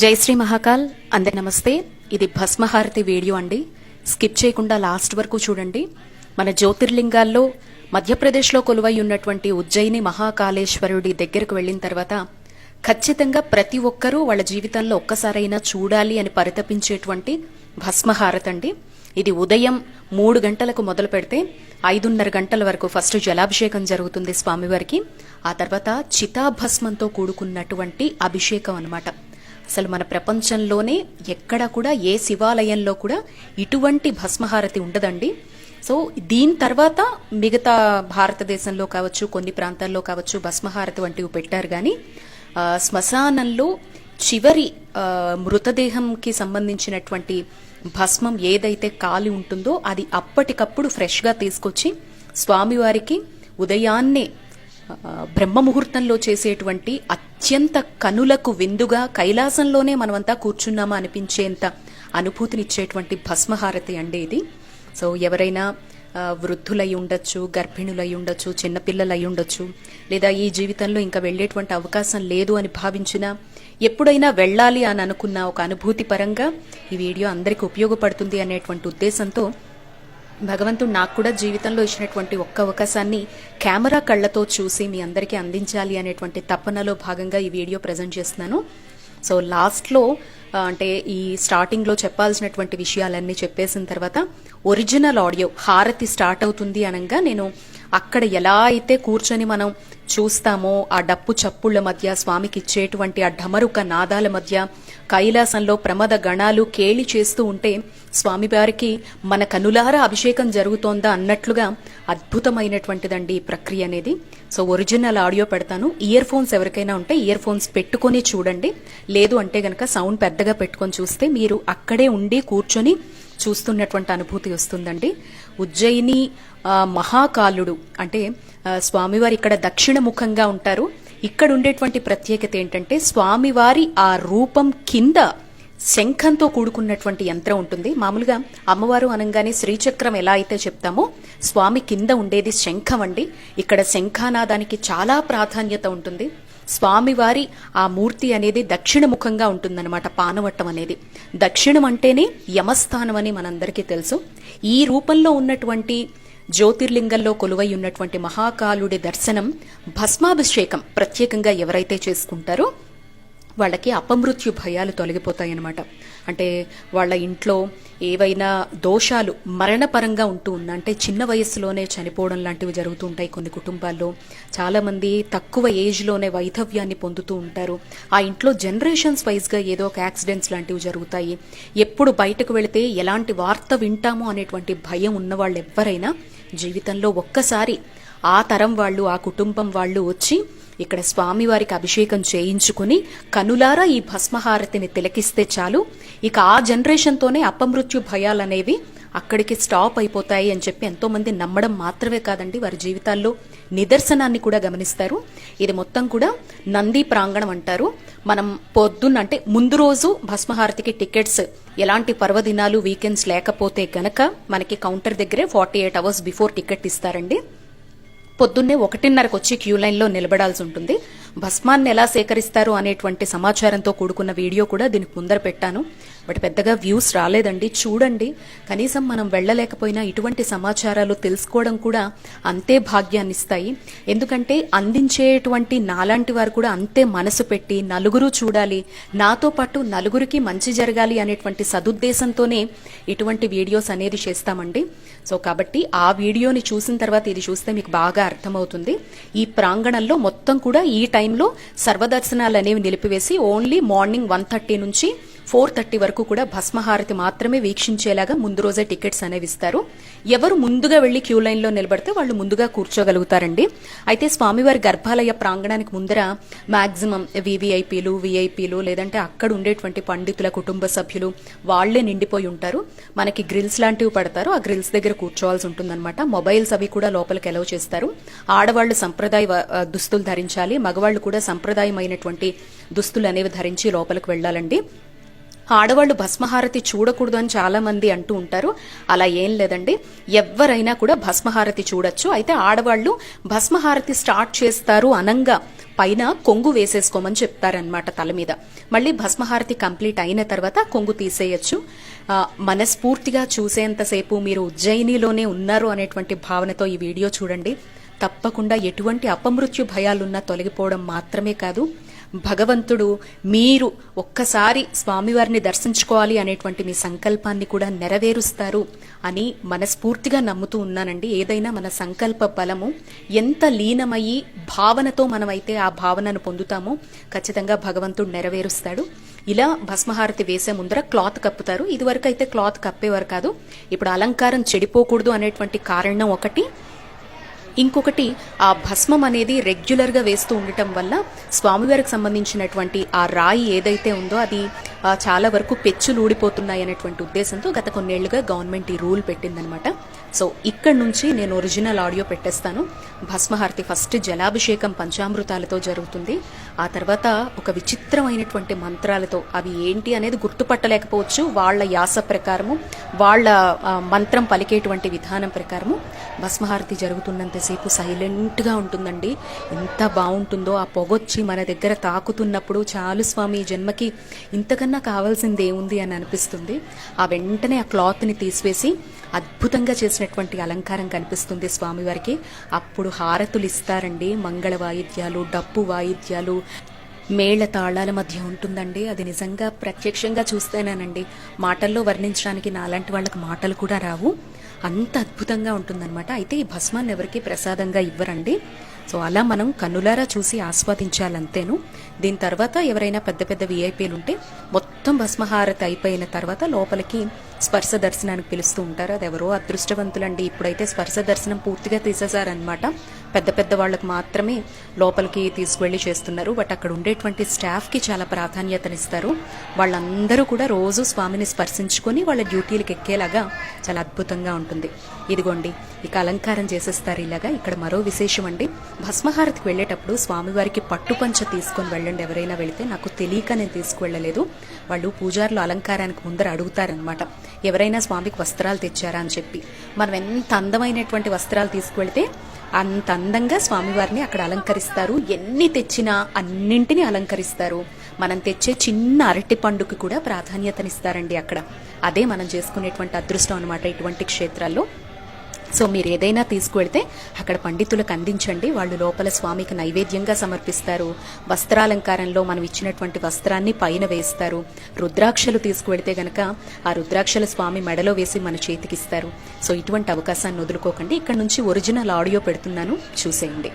జై శ్రీ మహాకాల్. అందరి నమస్తే. ఇది భస్మహారతి వీడియో అండి. స్కిప్ చేయకుండా లాస్ట్ వరకు చూడండి. మన జ్యోతిర్లింగాల్లో మధ్యప్రదేశ్లో కొలువై ఉన్నటువంటి ఉజ్జయిని మహాకాళేశ్వరుడి దగ్గరకు వెళ్ళిన తర్వాత ఖచ్చితంగా ప్రతి ఒక్కరూ వాళ్ళ జీవితంలో ఒక్కసారైనా చూడాలి అని పరితపించేటువంటి భస్మహారతి అండి. ఇది ఉదయం 3 గంటలకు మొదలు పెడితే 5:30 గంటల వరకు ఫస్ట్ జలాభిషేకం జరుగుతుంది స్వామివారికి. ఆ తర్వాత చితాభస్మంతో కూడుకున్నటువంటి అభిషేకం అన్నమాట. అసలు మన ప్రపంచంలోనే ఎక్కడ కూడా ఏ శివాలయంలో కూడా ఇటువంటి భస్మహారతి ఉండదండి. సో దీని తర్వాత మిగతా భారతదేశంలో కావచ్చు, కొన్ని ప్రాంతాల్లో కావచ్చు భస్మహారతి వంటివి పెట్టారు. కానీ శ్మశానంలో చివరి మృతదేహంకి సంబంధించినటువంటి భస్మం ఏదైతే కాలి ఉంటుందో అది అప్పటికప్పుడు ఫ్రెష్గా తీసుకొచ్చి స్వామివారికి ఉదయాన్నే బ్రహ్మ ముహూర్తంలో చేసేటువంటి అత్యంత కనులకు విందుగా కైలాసంలోనే మనమంతా కూర్చున్నామా అనిపించేంత అనుభూతినిచ్చేటువంటి భస్మహారతి అండి ఇది. సో ఎవరైనా వృద్ధులై ఉండొచ్చు, గర్భిణులై ఉండొచ్చు, చిన్నపిల్లలై ఉండొచ్చు, లేదా ఈ జీవితంలో ఇంకా వెళ్లేటువంటి అవకాశం లేదు అని భావించినా, ఎప్పుడైనా వెళ్ళాలి అని అనుకున్న ఒక అనుభూతి పరంగా ఈ వీడియో అందరికీ ఉపయోగపడుతుంది అనేటువంటి ఉద్దేశంతో భగవంతుడు నాకు కూడా జీవితంలో ఇచ్చినటువంటి ఒక్క అవకాశాన్ని కెమెరా కళ్లతో చూసి మీ అందరికీ అందించాలి అనేటువంటి తపనలో భాగంగా ఈ వీడియో ప్రజెంట్ చేస్తున్నాను. సో లాస్ట్లో అంటే ఈ స్టార్టింగ్లో చెప్పాల్సినటువంటి విషయాలన్నీ చెప్పేసిన తర్వాత ఒరిజినల్ ఆడియో హారతి స్టార్ట్ అవుతుంది అనగా నేను అక్కడ ఎలా అయితే కూర్చొని మనం చూస్తామో ఆ డప్పు చప్పుళ్ల మధ్య స్వామికి ఇచ్చేటువంటి ఆ ఢమరుక నాదాల మధ్య కైలాసంలో ప్రమద గణాలు కేళి చేస్తూ ఉంటే స్వామివారికి మన కనులారా అభిషేకం జరుగుతోందా అన్నట్లుగా అద్భుతమైనటువంటిదండి ఈ ప్రక్రియ అనేది. సో ఒరిజినల్ ఆడియో పెడతాను. ఇయర్ ఫోన్స్ ఎవరికైనా ఉంటే ఇయర్ ఫోన్స్ పెట్టుకొని చూడండి. లేదు అంటే గనక సౌండ్ పెద్దగా పెట్టుకొని చూస్తే మీరు అక్కడే ఉండి కూర్చొని చూస్తున్నటువంటి అనుభూతి వస్తుందండి. ఉజ్జయిని మహాకాలుడు అంటే స్వామివారి ఇక్కడ దక్షిణ ముఖంగా ఉంటారు. ఇక్కడ ఉండేటువంటి ప్రత్యేకత ఏంటంటే స్వామివారి ఆ రూపం కింద శంఖంతో కూడుకున్నటువంటి యంత్రం ఉంటుంది. మామూలుగా అమ్మవారు అనగానే శ్రీచక్రం ఎలా అయితే చెప్తామో స్వామి కింద ఉండేది శంఖం అండి. ఇక్కడ శంఖానాదానికి చాలా ప్రాధాన్యత ఉంటుంది. స్వామివారి ఆ మూర్తి అనేది దక్షిణ ముఖంగా ఉంటుందన్నమాట. పానవట్టం అనేది దక్షిణం అంటేనే యమస్థానం అని మనందరికీ తెలుసు. ఈ రూపంలో ఉన్నటువంటి జ్యోతిర్లింగంలో కొలువై ఉన్నటువంటి మహాకాలుడి దర్శనం, భస్మాభిషేకం ప్రత్యేకంగా ఎవరైతే చేసుకుంటారో వాళ్ళకి అపమృత్యు భయాలు తొలగిపోతాయన్నమాట. అంటే వాళ్ళ ఇంట్లో ఏవైనా దోషాలు మరణపరంగా ఉంటూ ఉన్నా, అంటే చిన్న వయస్సులోనే చనిపోవడం లాంటివి జరుగుతూ ఉంటాయి కొన్ని కుటుంబాల్లో. చాలామంది తక్కువ ఏజ్లోనే వైధవ్యాన్ని పొందుతూ ఉంటారు. ఆ ఇంట్లో జనరేషన్స్ వైజ్గా ఏదో ఒక యాక్సిడెంట్స్ లాంటివి జరుగుతాయి. ఎప్పుడు బయటకు వెళితే ఎలాంటి వార్త వింటామో అనేటువంటి భయం ఉన్న వాళ్ళు ఎవరైనా జీవితంలో ఒక్కసారి ఆ తరం వాళ్ళు, ఆ కుటుంబం వాళ్ళు వచ్చి ఇక్కడ స్వామివారికి అభిషేకం చేయించుకుని కనులారా ఈ భస్మహారతిని తిలకిస్తే చాలు, ఇక ఆ జనరేషన్తోనే అపమృత్యు భయాలనేవి అక్కడికి స్టాప్ అయిపోతాయి అని చెప్పి ఎంతో మంది నమ్మడం మాత్రమే కాదండి, వారి జీవితాల్లో నిదర్శనాన్ని కూడా గమనిస్తారు. ఇది మొత్తం కూడా నంది ప్రాంగణం అంటారు. మనం పొద్దున్న అంటే ముందు రోజు భస్మహారతికి టికెట్స్ ఎలాంటి పర్వదినాలు వీకెండ్స్ లేకపోతే గనక మనకి కౌంటర్ దగ్గరే 48 అవర్స్ బిఫోర్ టికెట్ ఇస్తారండి. పొద్దున్నే 1:30కు వచ్చి క్యూ లైన్లో నిలబడాల్సి ఉంటుంది. భస్మాన్ని ఎలా సేకరిస్తారు అనేటువంటి సమాచారంతో కూడుకున్న వీడియో కూడా దీనికి ముందర పెట్టాను. బట్ పెద్దగా వ్యూస్ రాలేదండి. చూడండి, కనీసం మనం వెళ్ళలేకపోయినా ఇటువంటి సమాచారాలు తెలుసుకోవడం కూడా అంతే భాగ్యాన్ని ఇస్తాయి. ఎందుకంటే అందించేటువంటి నాలాంటి వారు కూడా అంతే మనసు పెట్టి నలుగురు చూడాలి, నాతో పాటు నలుగురికి మంచి జరగాలి అనేటువంటి సదుద్దేశంతోనే ఇటువంటి వీడియోస్ అనేది చేస్తామండి. సో కాబట్టి ఆ వీడియోని చూసిన తర్వాత ఇది చూస్తే మీకు బాగా అర్థమవుతుంది. ఈ ప్రాంగణంలో మొత్తం కూడా ఈ టైంలో సర్వదర్శనాలు అనేవి నిలిపివేసి ఓన్లీ మార్నింగ్ 1:30 నుంచి 4:30 వరకు కూడా భస్మహారతి మాత్రమే వీక్షించేలాగా ముందు రోజే టికెట్స్ అనేవి ఇస్తారు. ఎవరు ముందుగా వెళ్లి క్యూ లైన్ లో నిలబడితే వాళ్ళు ముందుగా కూర్చోగలుగుతారండి. అయితే స్వామివారి గర్భాలయ ప్రాంగణానికి ముందర మాక్సిమం విఐపీలు లేదంటే అక్కడ ఉండేటువంటి పండితుల కుటుంబ సభ్యులు వాళ్లే నిండిపోయి ఉంటారు. మనకి గ్రిల్స్ లాంటివి పడతారు, ఆ గ్రిల్స్ దగ్గర కూర్చోవాల్సి ఉంటుందన్నమాట. మొబైల్స్ అవి కూడా లోపలికి అలౌ చేస్తారు. ఆడవాళ్లు సంప్రదాయ దుస్తులు ధరించాలి, మగవాళ్లు కూడా సంప్రదాయమైనటువంటి దుస్తులు అనేవి ధరించి లోపలికి వెళ్లాలండి. ఆడవాళ్ళు భస్మహారతి చూడకూడదు అని చాలా మంది అంటూ ఉంటారు. అలా ఏం లేదండి, ఎవరైనా కూడా భస్మహారతి చూడొచ్చు. అయితే ఆడవాళ్ళు భస్మహారతి స్టార్ట్ చేస్తారు అనంగా పైన కొంగు వేసేసుకోమని చెప్తారనమాట తల మీద. మళ్ళీ భస్మహారతి కంప్లీట్ అయిన తర్వాత కొంగు తీసేయచ్చు. మనస్ఫూర్తిగా చూసేంతసేపు మీరు ఉజ్జయినిలోనే ఉన్నారు అనేటువంటి భావనతో ఈ వీడియో చూడండి. తప్పకుండా ఎటువంటి అపమృత్యు భయాలున్నా తొలగిపోవడం మాత్రమే కాదు, భగవంతుడు మీరు ఒక్కసారి స్వామివారిని దర్శించుకోవాలి అనేటువంటి మీ సంకల్పాన్ని కూడా నెరవేరుస్తారు అని మనస్ఫూర్తిగా నమ్ముతూ ఉన్నానండి. ఏదైనా మన సంకల్ప బలము ఎంత లీనమయ్యి భావనతో మనమైతే ఆ భావనను పొందుతామో ఖచ్చితంగా భగవంతుడు నెరవేరుస్తాడు. ఇలా భస్మహారతి వేసే ముందర క్లాత్ కప్పుతారు. ఇదివరకు అయితే క్లాత్ కప్పేవారు కాదు. ఇప్పుడు అలంకారం చెడిపోకూడదు అనేటువంటి కారణం ఒకటి, ఇంకొకటి ఆ భస్మం అనేది రెగ్యులర్ గా వేస్తూ ఉండటం వల్ల స్వామివారికి సంబంధించినటువంటి ఆ రాయి ఏదైతే ఉందో అది చాలా వరకు పెచ్చులు ఊడిపోతున్నాయి అనేటువంటి ఉద్దేశంతో గత కొన్నేళ్లుగా గవర్నమెంట్ ఈ రూల్ పెట్టిందనమాట. సో ఇక్కడ నుంచి నేను ఒరిజినల్ ఆడియో పెట్టేస్తాను. భస్మహారతి ఫస్ట్ జలాభిషేకం పంచామృతాలతో జరుగుతుంది. ఆ తర్వాత ఒక విచిత్రమైనటువంటి మంత్రాలతో, అవి ఏంటి అనేది గుర్తుపట్టలేకపోవచ్చు, వాళ్ళ యాస ప్రకారము వాళ్ళ మంత్రం పలికేటువంటి విధానం ప్రకారము భస్మహారతి జరుగుతున్నంతసేపు సైలెంట్ గా ఉంటుందండి. ఎంత బాగుంటుందో ఆ పొగొచ్చి మన దగ్గర తాకుతున్నప్పుడు చాలు స్వామి జన్మకి ఇంతకన్నా కావాల్సింది ఏముంది అని అనిపిస్తుంది. ఆ వెంటనే ఆ క్లాత్ ని తీసివేసి అద్భుతంగా చేసినటువంటి అలంకారం కనిపిస్తుంది స్వామివారికి. అప్పుడు హారతులు ఇస్తారండి. మంగళ వాయిద్యాలు, డప్పు వాయిద్యాలు, మేళ తాళాల మధ్య ఉంటుందండి. అది నిజంగా ప్రత్యక్షంగా చూస్తేనేనండి, మాటల్లో వర్ణించడానికి నాలాంటి వాళ్ళకి మాటలు కూడా రావు, అంత అద్భుతంగా ఉంటుందన్నమాట. అయితే ఈ భస్మాన్ని ఎవరికి ప్రసాదంగా ఇవ్వరండి. సో అలా మనం కన్నులారా చూసి ఆస్వాదించాలంతేను. దీని తర్వాత ఎవరైనా పెద్ద పెద్ద విఐపీలు ఉంటే మొత్తం భస్మహారతి అయిపోయిన తర్వాత లోపలికి స్పర్శ దర్శనానికి పిలుస్తూ ఉంటారు. అది ఎవరో అదృష్టవంతులండి. ఇప్పుడైతే స్పర్శ దర్శనం పూర్తిగా తీసేశారనమాట. పెద్ద పెద్ద వాళ్ళకు మాత్రమే లోపలికి తీసుకువెళ్లి చేస్తున్నారు. బట్ అక్కడ ఉండేటువంటి స్టాఫ్ కి చాలా ప్రాధాన్యతనిస్తారు. వాళ్ళందరూ కూడా రోజు స్వామిని స్పర్శించుకొని వాళ్ళ డ్యూటీలకు ఎక్కేలాగా చాలా అద్భుతంగా ఉంటుంది. ఇదిగోండి ఇక అలంకారం చేసేస్తారు ఇలాగా. ఇక్కడ మరో విశేషం అండి, భస్మహారతికి వెళ్లేటప్పుడు స్వామివారికి పట్టుపంచ తీసుకొని వెళ్ళండి ఎవరైనా వెళితే. నాకు తెలియక నేను తీసుకువెళ్ళలేదు. వాళ్ళు పూజారులు అలంకారానికి ముందర అడుగుతారనమాట, ఎవరైనా స్వామికి వస్త్రాలు తెచ్చారా అని చెప్పి. మనం ఎంత అందమైనటువంటి వస్త్రాలు తీసుకువెళ్తే అంత అందంగా స్వామివారిని అక్కడ అలంకరిస్తారు. ఎన్ని తెచ్చినా అన్నింటినీ అలంకరిస్తారు. మనం తెచ్చే చిన్న అరటి పండుకి కూడా ప్రాధాన్యతనిస్తారండి అక్కడ. అదే మనం చేసుకునేటువంటి అదృష్టం అనమాట ఇటువంటి క్షేత్రాల్లో. సో మీరు ఏదైనా తీసుకువెళ్తే అక్కడ పండితులకు అందించండి. వాళ్ళు లోపల స్వామికి నైవేద్యంగా సమర్పిస్తారు. వస్త్రాలంకారంలో మనం ఇచ్చినటువంటి వస్త్రాన్ని పైన వేస్తారు. రుద్రాక్షలు తీసుకువెళ్తే గనక ఆ రుద్రాక్షల స్వామి మెడలో వేసి మన చేతికిస్తారు. సో ఇటువంటి అవకాశాన్ని వదులుకోకండి. ఇక్కడ నుంచి ఒరిజినల్ ఆడియో పెడుతున్నాను, చూసేయండి.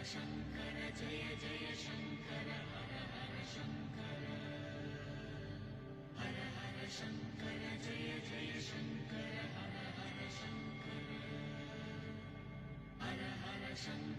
शङ्कर जय जय शङ्कर हर हर शङ्कर हर हर शङ्कर जय जय शङ्कर हर हर शङ्कर हर हर शङ्कर